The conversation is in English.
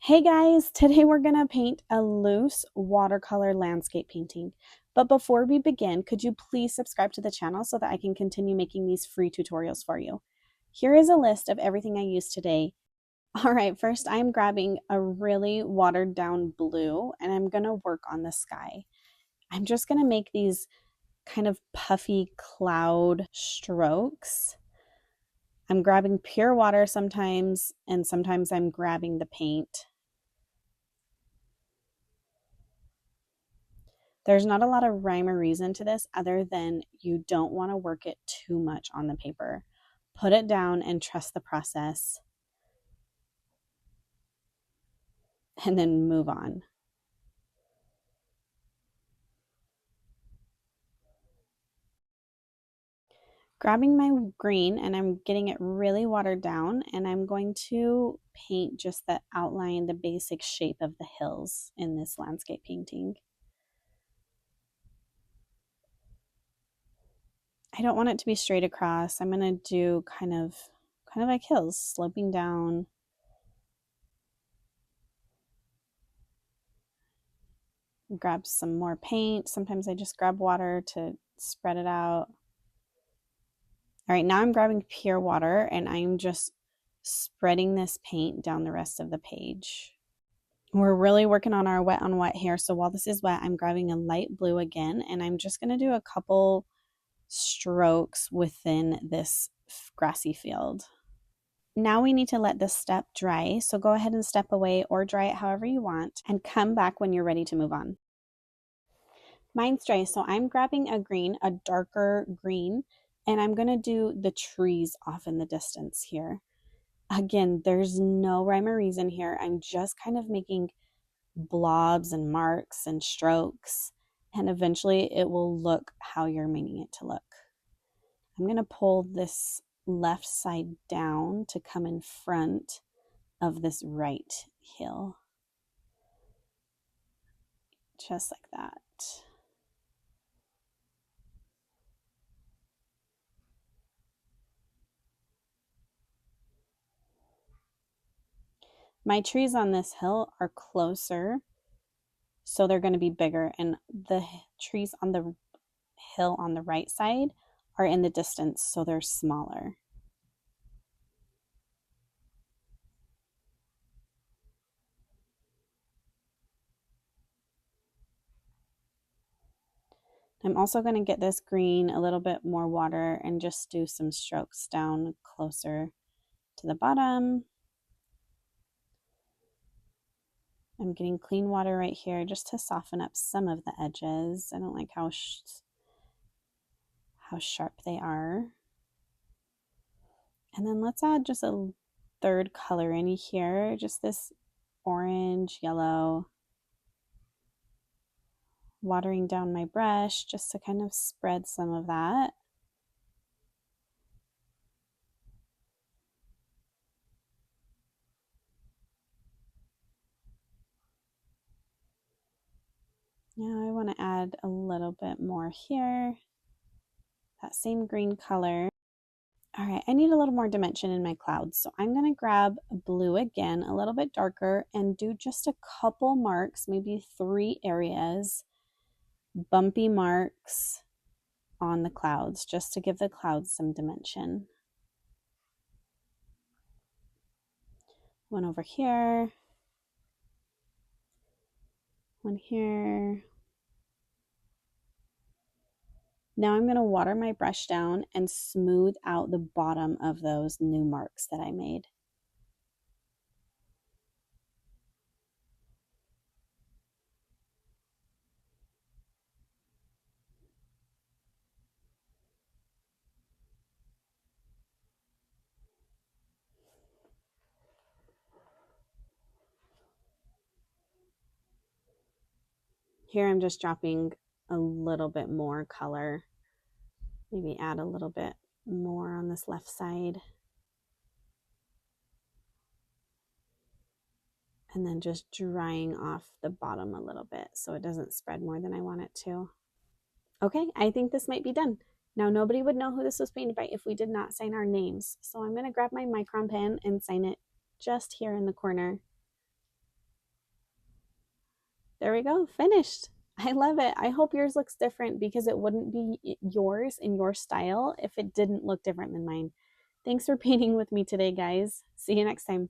Hey guys, today we're going to paint a loose watercolor landscape painting. But before we begin, could you please subscribe to the channel so that I can continue making these free tutorials for you? Here is a list of everything I used today. All right, first I'm grabbing a really watered down blue and I'm going to work on the sky. I'm just going to make these kind of puffy cloud strokes. I'm grabbing pure water sometimes, and sometimes I'm grabbing the paint. There's not a lot of rhyme or reason to this other than you don't want to work it too much on the paper. Put it down and trust the process, and then move on. Grabbing my green, and I'm getting it really watered down, and I'm going to paint just the outline, the basic shape of the hills in this landscape painting. I don't want it to be straight across. I'm going to do kind of like hills sloping down. Grab some more paint. Sometimes I just grab water to spread it out. All right, now I'm grabbing pure water and I'm just spreading this paint down the rest of the page. We're really working on our wet on wet here. So while this is wet, I'm grabbing a light blue again, and I'm just going to do a couple strokes within this grassy field. Now we need to let this step dry. So go ahead and step away or dry it however you want and come back when you're ready to move on. Mine's dry, so I'm grabbing a green, a darker green, and I'm going to do the trees off in the distance here. Again, there's no rhyme or reason here. I'm just kind of making blobs and marks and strokes, and eventually it will look how you're meaning it to look. I'm going to pull this left side down to come in front of this right hill. Just like that. My trees on this hill are closer, so they're going to be bigger, and the trees on the hill on the right side are in the distance, so they're smaller. I'm also going to get this green a little bit more water and just do some strokes down closer to the bottom. I'm getting clean water right here just to soften up some of the edges. I don't like how sharp they are. And then let's add just a third color in here, just this orange, yellow. Watering down my brush just to kind of spread some of that. Now I want to add a little bit more here. That same green color. All right, I need a little more dimension in my clouds. So I'm going to grab blue again, a little bit darker, and do just a couple marks, maybe 3 areas, bumpy marks on the clouds, just to give the clouds some dimension. One over here. One here. Now I'm going to water my brush down and smooth out the bottom of those new marks that I made. Here I'm just dropping a little bit more color. Maybe add a little bit more on this left side. And then just drying off the bottom a little bit so it doesn't spread more than I want it to. Okay, I think this might be done. Now nobody would know who this was painted by if we did not sign our names. So I'm going to grab my micron pen and sign it just here in the corner. There we go, finished. I love it. I hope yours looks different because it wouldn't be yours in your style if it didn't look different than mine. Thanks for painting with me today, guys. See you next time.